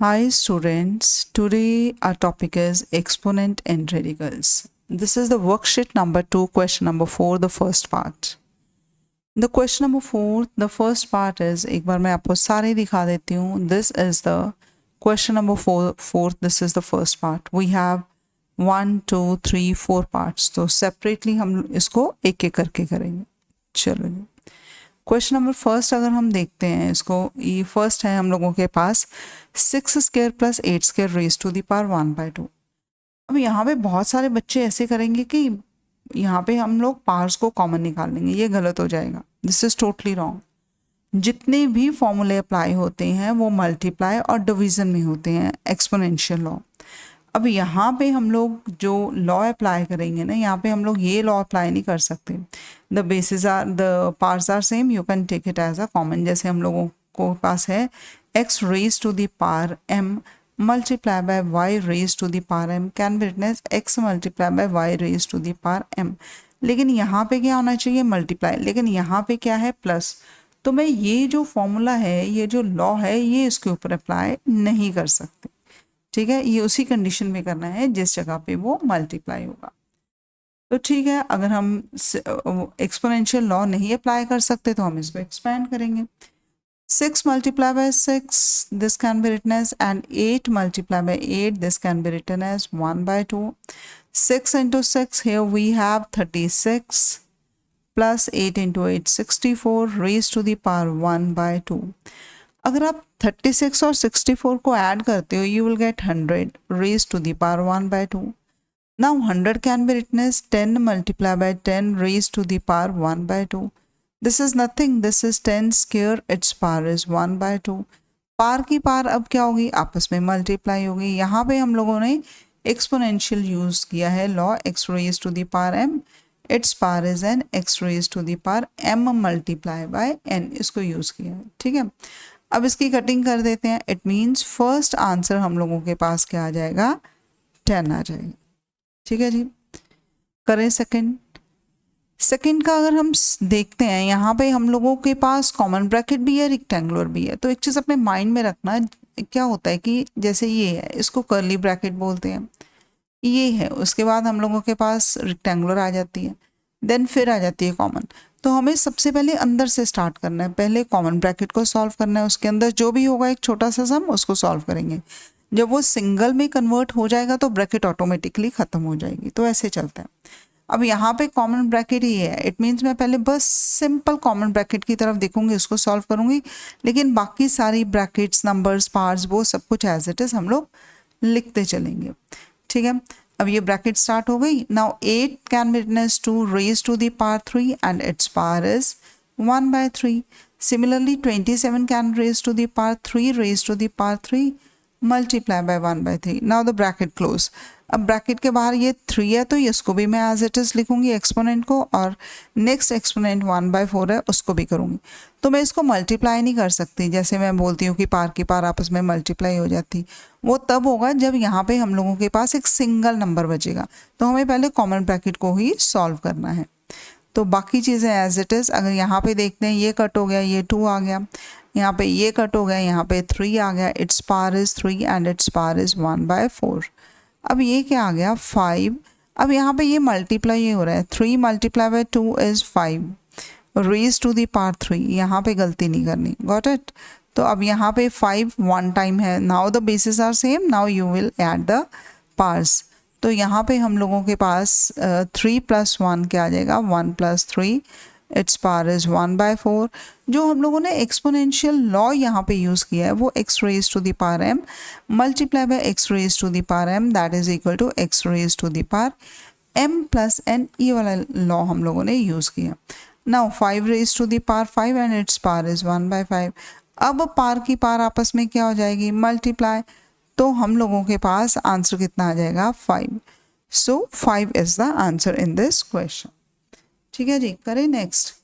Hi students, today our topic is exponent and radicals. This is the worksheet number 2, question number 4, the first part. The question number 4, the first part is, एक बार मैं आपको सारे दिखा देती हूँ. This is the question number 4, this is the first part. We have 1, 2, 3, 4 parts. तो separately हम इसको एक एक करके करेंगे. चलो जी. क्वेश्चन नंबर फर्स्ट अगर हम देखते हैं इसको, ये फर्स्ट है हम लोगों के पास 6 square plus 8 square raise to the power 1/2. अब यहाँ पे बहुत सारे बच्चे ऐसे करेंगे कि यहाँ पे हम लोग पावर्स को कॉमन निकाल लेंगे. ये गलत हो जाएगा. This is totally wrong. जितने भी फॉर्मूले अप्लाई होते हैं वो मल्टीप्लाई और डिवीजन में होते हैं, एक्सपोनेंशियल लॉ. अब यहाँ पे हम लोग जो लॉ अप्लाई करेंगे ना, यहाँ पे हम लोग ये लॉ अप्लाई नहीं कर सकते. The basis are, the parts are same, you can take it as a common. जैसे हम लोगों को पास है x raise to the power m multiply by y raise to the power m can be written as x multiply by y raise to the power m. लेकिन यहाँ पे क्या होना चाहिए? मल्टीप्लाई. लेकिन यहाँ पे क्या है? प्लस. तो मैं ये जो फॉर्मूला है, ये जो लॉ है, ये इसके ऊपर अप्लाई नहीं कर सकते. ठीक है, ये उसी कंडीशन में करना है जिस जगह पे वो मल्टीप्लाई होगा. तो ठीक है, अगर हम एक्सपोनेंशियल लॉ नहीं अप्लाई कर सकते तो हम इसको एक्सपैंड करेंगे. 6 multiply by 6 this can be written as, and 8 multiply by 8 this can be written as 1/2. 6 into 6, here we have 36 plus 8 into 8 64 raised to the power 1/2. अगर आप 36 और 64 को ऐड करते हो, you will get 100 raise to the power 1/2. Now 100 can be written as 10 multiply by 10 raise to the power 1/2. This is nothing, this is 10 square, its power is 1/2. Power की power अब क्या होगी? आपस में मल्टीप्लाई होगी. यहाँ पे हम लोगों ने एक्सपोनेंशियल यूज किया है law, x raise to the power m, its power is n x raise to the power m multiply by n, इसको यूज किया है. ठीक है, अब इसकी कटिंग कर देते हैं. इट मीन्स फर्स्ट आंसर हम लोगों के पास क्या आ जाएगा? 10 आ जाएगा. ठीक है जी, करें सेकंड. सेकंड का अगर हम देखते हैं, यहाँ पे हम लोगों के पास कॉमन ब्रैकेट भी है, रेक्टेंगुलर भी है. तो एक चीज़ अपने माइंड में रखना, क्या होता है कि जैसे ये है, इसको कर्ली ब्रैकेट बोलते हैं, ये है, उसके बाद हम लोगों के पास रेक्टेंगुलर आ जाती है, देन फिर आ जाती है कॉमन. तो हमें सबसे पहले अंदर से स्टार्ट करना है. पहले कॉमन ब्रैकेट को सॉल्व करना है, उसके अंदर जो भी होगा एक छोटा सा सम, उसको सॉल्व करेंगे. जब वो सिंगल में कन्वर्ट हो जाएगा तो ब्रैकेट ऑटोमेटिकली ख़त्म हो जाएगी. तो ऐसे चलता है. अब यहाँ पे कॉमन ब्रैकेट ही है, इट मीन्स मैं पहले बस सिंपल कॉमन ब्रैकेट की तरफ देखूंगी, उसको सॉल्व करूंगी. लेकिन बाकी सारी ब्रैकेट्स, नंबर्स, पार्ट्स, वो सब कुछ एज इट इज़ हम लोग लिखते चलेंगे. ठीक है, अब ये ब्रैकेट स्टार्ट हो गई. Now 8 can be written as 2 raise to the power 3 and its power is 1/3. Similarly 27 can raise to the power 3 raise to the power 3 multiply by 1/3. Now the bracket close. अब bracket के बाहर ये 3 है तो इसको भी मैं एज इट इज़ लिखूंगी एक्सपोनेंट को, और नेक्स्ट एक्सपोनेंट 1/4 है, उसको भी करूंगी. तो मैं इसको मल्टीप्लाई नहीं कर सकती. जैसे मैं बोलती हूँ कि पार की पार आपस में मल्टीप्लाई हो जाती, वो तब होगा जब यहाँ पे हम लोगों के पास एक सिंगल नंबर बचेगा. तो हमें पहले कॉमन ब्रैकेट को ही सॉल्व करना है. तो बाकी चीज़ें एज इट इज़. अगर यहाँ पे देखते हैं, ये कट हो गया, ये 2 आ गया, यहाँ पे ये कट हो गया, यहाँ पे 3 आ गया, it's power is 3 and its power is 1/4. अब ये क्या आ गया? 5. अब यहाँ पे ये मल्टीप्लाई ये हो रहा है, 3 multiply by 2 is 5 raise to the power 3. यहाँ पे गलती नहीं करनी. Got it? तो अब यहाँ पे 5 वन टाइम है. Now the basis are same, now you will add the parts. तो यहाँ पे हम लोगों के पास 3 + 1 क्या आ जाएगा? 1 + 3, इट्स पावर इज 1/4. जो हम लोगों ने एक्सपोनेंशियल लॉ यहाँ पे यूज़ किया है वो x raise to the power m multiply by x raise to the power m, that is equal to x raise to the power m + n. ये वाला लॉ हम लोगों ने यूज़ किया. Now 5 raise to the power 5 and its power is 1/5. अब पार की पार आपस में क्या हो जाएगी? मल्टीप्लाई. तो हम लोगों के पास आंसर कितना आ जाएगा? 5. सो 5 is the answer in this question. ठीक है जी, करें नेक्स्ट.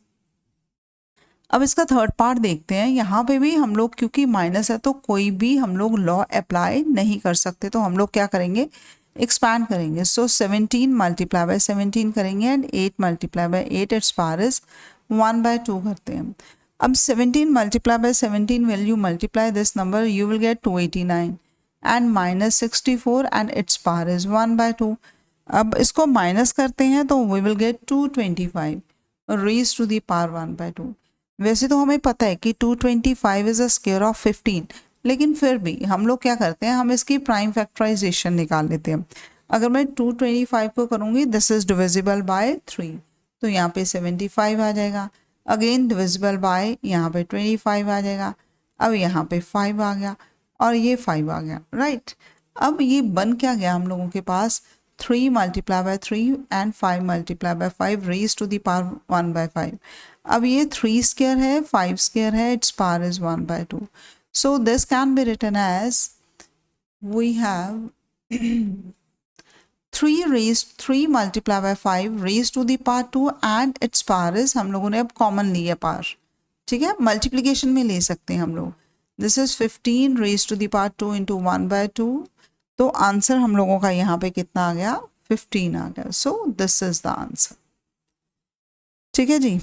अब इसका थर्ड पार्ट देखते हैं. यहाँ पे भी हम लोग, क्योंकि माइनस है तो कोई भी हम लोग लॉ अप्लाई नहीं कर सकते, तो हम लोग क्या करेंगे? एक्सपैंड करेंगे. सो 17 मल्टीप्लाई बाय 17 करेंगे and 8 multiply by 8 it's power is 1/2 करते हैं. अब 17 multiply by 17 will you multiply this number, you will get 289 and minus 64 and its power is 1/2. अब इसको माइनस करते हैं तो we will get 225 raised to the power 1/2. वैसे तो हमें पता है कि 225 इज अ स्क्वायर ऑफ 15, लेकिन फिर भी हम लोग क्या करते हैं, हम इसकी प्राइम फैक्टराइजेशन निकाल लेते हैं। अगर मैं 225 को करूँगी दिस इज डिविजिबल बाय 3, तो यहाँ पे 75 आ जाएगा। अगेन डिविजिबल बाय यहाँ पे 25 आ जाएगा। अब यहाँ पे 5 आ गया और ये 5 आ गया, राइट। अब ये बन क्या गया हम लोगों के पास, 3 multiply by 3 and 5 multiply by 5 raise to the power 1/5। अब ये 3 स्क्वायर है, 5 स्क्वायर है, its power is 1/2। So this can be written as we have 3 multiply by 5 raise to the power 2 and its power is, हम लोगों ने अब common लिया power, ठीक है, मल्टीप्लीकेशन में ले सकते हैं हम लोग। This is 15 raise to the power 2 into 1/2। तो आंसर हम लोगों का यहाँ पे कितना आ गया, 15 आ गया। So this is the answer, ठीक है जी।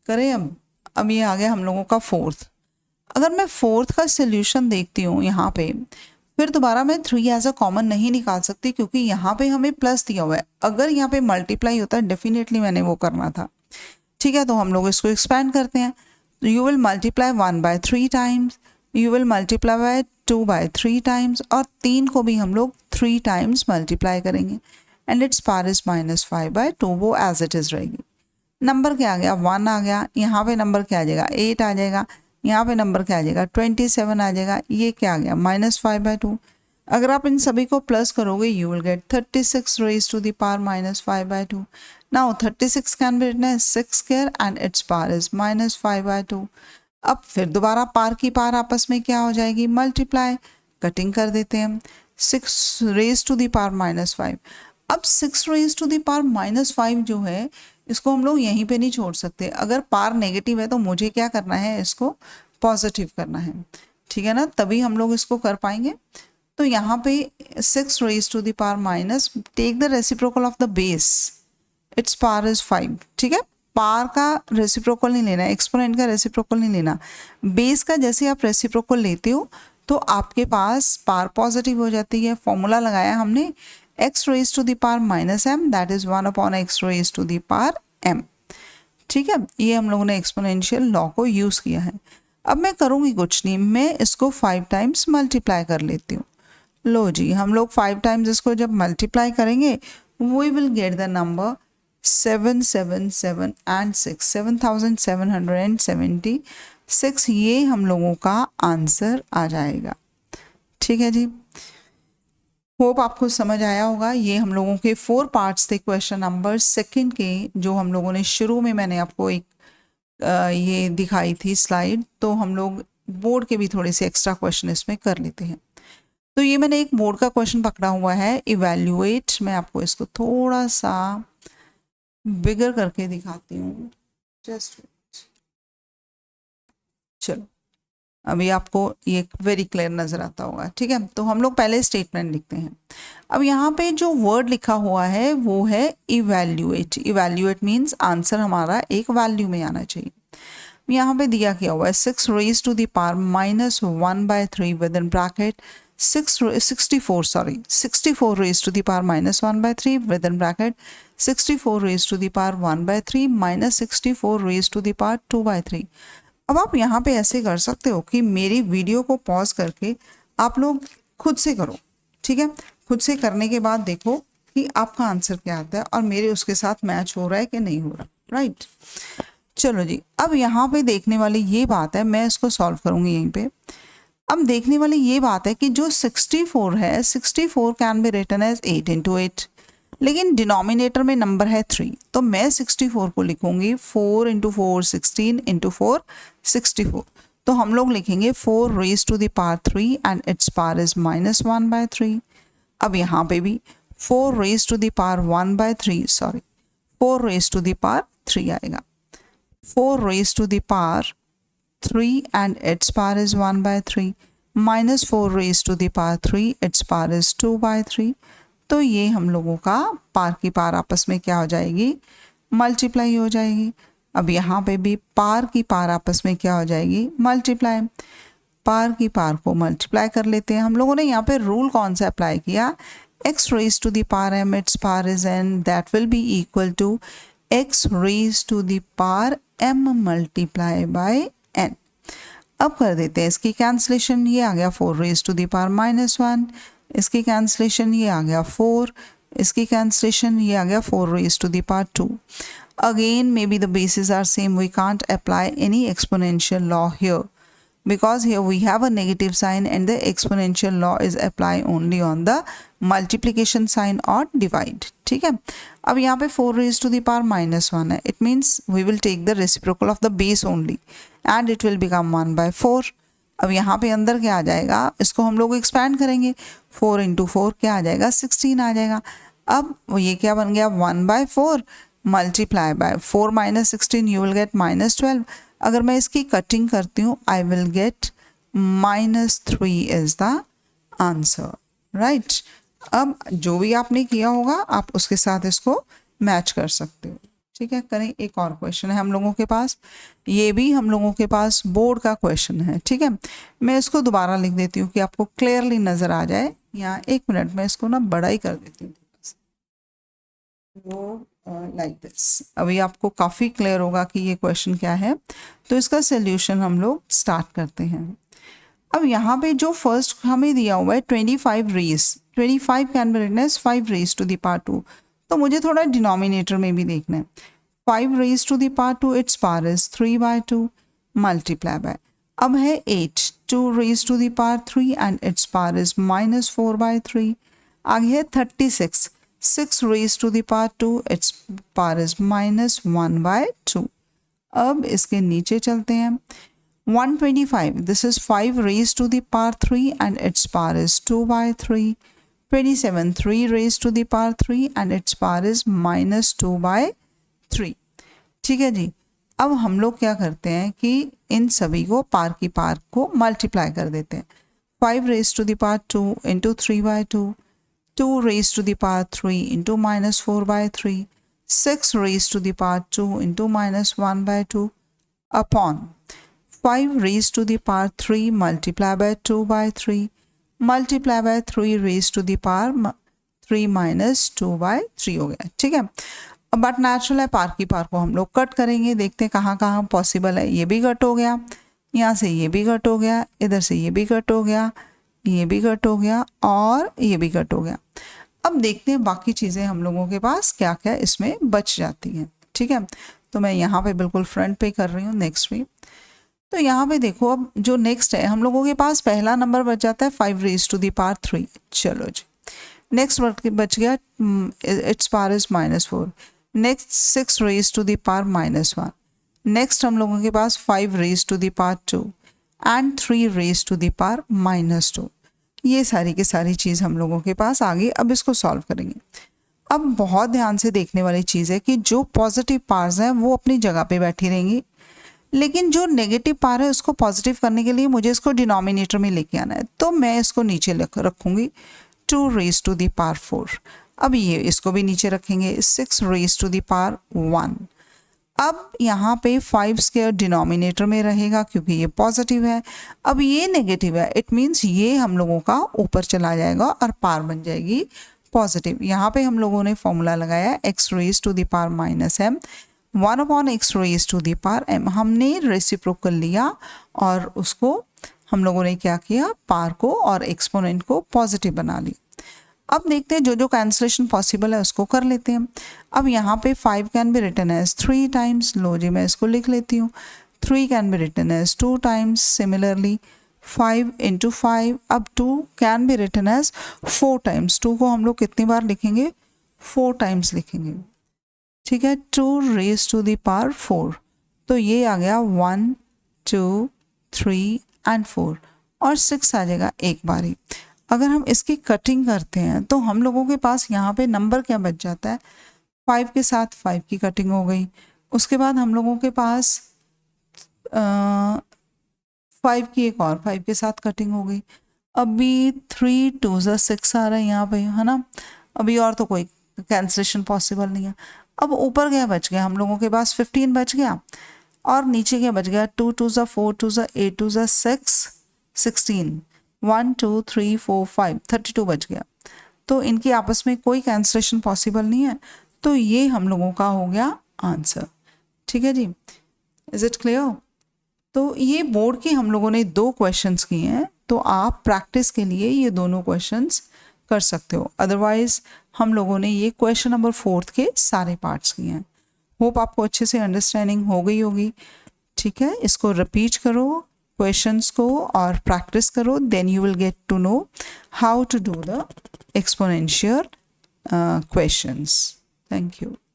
करें अब ये आ गया हम लोगों का फोर्थ। अगर मैं फोर्थ का सोल्यूशन देखती हूँ यहाँ पे, फिर दोबारा मैं 3 एज अ कॉमन नहीं निकाल सकती क्योंकि यहाँ पे हमें प्लस दिया हुआ है। अगर यहाँ पे मल्टीप्लाई होता है डेफिनेटली मैंने वो करना था, ठीक है। तो हम लोग इसको एक्सपेंड करते हैं। You will multiply 1/3 times, you will multiply by 2/3 times, और 3 को भी हम लोग 3 टाइम्स मल्टीप्लाई करेंगे एंड इट्स पावर इज -5/2, वो एज इट इज़ रहेगी। नंबर क्या आ गया, 1 आ गया। यहाँ पे नंबर क्या आ जाएगा, 8 आ जाएगा। यहाँ पे नंबर क्या आ जाएगा, 27 आ जाएगा। ये क्या आ गया, -5/2। अगर आप इन सभी को प्लस करोगे you will get 36 raise to the power -5/2। Now 36 can be written as 6 square and its power is -5/2। अब फिर दोबारा पार की पार आपस में क्या हो जाएगी, मल्टीप्लाई, कटिंग कर देते हैं। 6 रेज टू द पावर -5। अब 6 रेज टू द पावर -5 जो है इसको हम लोग यहीं पे नहीं छोड़ सकते। अगर पार नेगेटिव है तो मुझे क्या करना है, इसको पॉजिटिव करना है, ठीक है ना, तभी हम लोग इसको कर पाएंगे। तो यहाँ पे 6 raise to the power minus, take the reciprocal of the base, its power is 5, ठीक है। पार का रेसिप्रोकल नहीं लेना, एक्सपोनेंट का रेसिप्रोकल नहीं लेना। बेस का जैसे आप रेसिप्रोकल लेते हो तो आपके पास पार पॉजिटिव हो जाती है। फॉर्मूला लगाया हमने, x raised to the power -m, that is 1/x raised to the power m, ठीक है। ये हम लोगों ने एक्सपोनेंशियल लॉ को यूज़ किया है। अब मैं करूँगी कुछ नहीं, मैं इसको 5 टाइम्स मल्टीप्लाई कर लेती हूँ। लो जी, हम लोग 5 टाइम्स इसको जब मल्टीप्लाई करेंगे we will get the number 777 and 6, 7776। ये हम लोगों का आंसर आ जाएगा, ठीक है जी। होप आपको समझ आया होगा। ये हम लोगों के 4 पार्ट्स थे क्वेश्चन नंबर 2 के, जो हम लोगों ने शुरू में मैंने आपको एक ये दिखाई थी स्लाइड। तो हम लोग बोर्ड के भी थोड़े से एक्स्ट्रा क्वेश्चन इसमें कर लेते हैं। तो ये मैंने एक बोर्ड का क्वेश्चन पकड़ा हुआ है, इवैल्यूएट। मैं आपको इसको थोड़ा सा बिगर करके दिखाती हूँ, जस्ट चलो अभी आपको ये वेरी क्लियर नज़र आता होगा, ठीक है। तो हम लोग पहले स्टेटमेंट लिखते हैं। अब यहाँ पे जो वर्ड लिखा हुआ है वो है इवैल्यूएट। इवैल्यूएट मीन्स आंसर हमारा एक वैल्यू में आना चाहिए। यहाँ पे दिया क्या हुआ है, 6 raise to the power -1/3 within bracket 64 raise to the power -1/3 within bracket 64 raise to the power 1/3 -64 raise to the power 2/3। अब आप यहाँ पे ऐसे कर सकते हो कि मेरी वीडियो को पॉज करके आप लोग खुद से करो, ठीक है। खुद से करने के बाद देखो कि आपका आंसर क्या आता है और मेरे उसके साथ मैच हो रहा है कि नहीं हो रहा, राइट। चलो जी, अब यहाँ पे देखने वाली ये बात है, मैं इसको सॉल्व करूँगी यहीं पे। अब देखने वाली ये बात है कि जो 64 है, 64 कैन बी रिटन एज 8 × 8, लेकिन डिनोमिनेटर में नंबर है 3, तो मैं 64 को लिखूंगी 4 × 4 16 × 4 64। तो हम लोग लिखेंगे 4 raise to the power 3 and its power is -1/3। अब यहाँ पे भी 4 raise to the power 1/3, sorry 4 raise to the power 3 आएगा। 4 raise to the power 3 and its power is 1/3 -4 raise to the power 3, its power is 2/3। तो ये हम लोगों का पार की पार आपस में क्या हो जाएगी, मल्टीप्लाई हो जाएगी। अब यहाँ पे भी पार की पार आपस में क्या हो जाएगी, मल्टीप्लाई। पार की पार को मल्टीप्लाई कर लेते हैं। हम लोगों ने यहाँ पे रूल कौन सा अप्लाई किया, x raised to the power m, its power is n, that will be equal to x raised to the power m multiply by n। अब कर देते हैं इसकी कैंसलेशन, ये आ गया 4 raised to the power -1, इसकी कैंसलेशन ये आ गया 4, इसकी कैंसलेशन ये आ गया 4 raised to the power 2। Again maybe the bases are same, we can't apply any exponential law here because here we have a negative sign and the exponential law is apply only on the multiplication sign or divide। ठीक है, अब यहाँ पे 4 raised to the power -1 है, it means we will take the reciprocal of the base only and it will become 1/4। अब यहाँ पे अंदर क्या आ जाएगा, इसको हम लोग एक्सपैंड करेंगे, 4 × 4 क्या आ जाएगा, 16 आ जाएगा। अब ये क्या बन गया, 1/4 multiply by 4 - 16 you will gate -12। अगर मैं इसकी कटिंग करती हूँ I will get -3 is the answer, right. अब जो भी आपने किया होगा आप उसके साथ इसको मैच कर सकते हो। ठीक है, करें एक और क्वेश्चन है हम लोगों के पास, ये भी हम लोगों के पास बोर्ड का क्वेश्चन है। ठीक है, मैं इसको दोबारा लिख देती हूँ कि आपको क्लियरली नज़र आ जाए। यहाँ 1 मिनट में इसको ना बड़ा ही कर देती हूँ, वो लाइक दिस। अभी आपको काफ़ी क्लियर होगा कि ये क्वेश्चन क्या है। तो इसका सोल्यूशन हम लोग स्टार्ट करते हैं। अब यहाँ पे जो फर्स्ट हमें दिया हुआ है 25 raise, 25 can be written as 5 raise to the power 2। तो मुझे थोड़ा डिनोमिनेटर में भी देखना है। 5 raise to the power 2 its power is 3/2 multiply by, अब है 8 2 raise to the power 3 and its power is -4/3। आगे है 36 6 raised to the power 2 its power is -1/2। अब इसके नीचे चलते हैं। 125 this is 5 raised to the power 3 and its power is 2/3। 27 3 raised to the power 3 and its power is -2/3। ठीक है जी, अब हम लोग क्या करते हैं कि इन सभी को पार की पार को मल्टीप्लाई कर देते हैं। 5 raised to the power 2 into 3/2, 2 raised to the power 3 into -4/3, 6 raised to the power 2 into -1/2 upon 5 raised to the power 3 multiply by 2/3 multiply by 3 raised to the power 3 minus 2/3 हो गया। ठीक है, बट नेचुरल है, पार की पार को हम लोग cut करेंगे, देखते हैं कहाँ कहाँ पॉसिबल है। ये भी कट हो गया, यहाँ से ये भी कट हो गया, इधर से ये भी कट हो गया, ये भी कट हो गया और ये भी कट हो गया। अब देखते हैं बाकी चीज़ें हम लोगों के पास क्या क्या इसमें बच जाती हैं। ठीक है, तो मैं यहाँ पे बिल्कुल फ्रंट पे कर रही हूँ नेक्स्ट वीक। तो यहाँ पे देखो, अब जो नेक्स्ट है हम लोगों के पास पहला नंबर बच जाता है 5 raised to the power 3। चलो जी, नेक्स्ट बच गया it's power is -4। Next 6 raised to the power -1। Next हम लोगों के पास 5 raised to the power 2 and 3 raised to the power -2। ये सारी की सारी चीज़ हम लोगों के पास आ गई। अब इसको सॉल्व करेंगे। अब बहुत ध्यान से देखने वाली चीज़ है कि जो पॉजिटिव पार्स हैं वो अपनी जगह पे बैठी रहेंगी, लेकिन जो नेगेटिव पार है उसको पॉजिटिव करने के लिए मुझे इसको डिनोमिनेटर में लेके आना है। तो मैं इसको नीचे रखूँगी 2 raised to the power 4। अब ये इसको भी नीचे रखेंगे 6 raised to the power 1। अब यहाँ पे 5 स्क्वायर डिनोमिनेटर में रहेगा क्योंकि ये पॉजिटिव है। अब ये नेगेटिव है, इट मीन्स ये हम लोगों का ऊपर चला जाएगा और पार बन जाएगी पॉजिटिव। यहाँ पे हम लोगों ने फॉर्मूला लगाया x raised to the power -m 1/x raised to the power m। हमने रेसिप्रोकल लिया और उसको हम लोगों ने क्या किया, पार को और एक्सपोनेंट को पॉजिटिव बना लिया। अब देखते हैं जो जो कैंसलेशन पॉसिबल है उसको कर लेते हैं। अब यहाँ पे 5 can be written as 3 times. लो जी, मैं इसको लिख लेती हूँ। 3 can be written as 2 times. Similarly 5 × 5। अब 2 can be written as 4 times. 2 को हम लोग कितनी बार लिखेंगे, 4 टाइम्स लिखेंगे। ठीक है, 2 raised to the power 4। तो ये आ गया 1 2 3 एंड 4 और 6 आ जाएगा एक बारी। अगर हम इसकी कटिंग करते हैं तो हम लोगों के पास यहाँ पे नंबर क्या बच जाता है, 5 के साथ 5 की कटिंग हो गई। उसके बाद हम लोगों के पास 5 की एक और 5 के साथ कटिंग हो गई। अभी 3 2 6 आ रहा है यहाँ पे, है ना। अभी और तो कोई कैंसलेशन पॉसिबल नहीं है। अब ऊपर क्या बच गया, हम लोगों के पास 15 बच गया, और नीचे क्या बच गया, 2 2 ज़ा 4, 2 ज़ा 8, 2 ज़ा 6, 16, 1 2 3 4 5, 32 बच गया। तो इनकी आपस में कोई कैंसलेशन पॉसिबल नहीं है, तो ये हम लोगों का हो गया आंसर। ठीक है जी, इज इट क्लियर? तो ये बोर्ड के हम लोगों ने 2 क्वेश्चंस किए हैं, तो आप प्रैक्टिस के लिए ये दोनों क्वेश्चंस कर सकते हो। अदरवाइज हम लोगों ने ये क्वेश्चन नंबर 4 के सारे पार्ट्स किए हैं। होप आपको अच्छे से अंडरस्टैंडिंग हो गई होगी। ठीक है, इसको रिपीट करो क्वेश्चंस को और प्रैक्टिस करो, then you will get to know how to do the exponential questions. Thank you.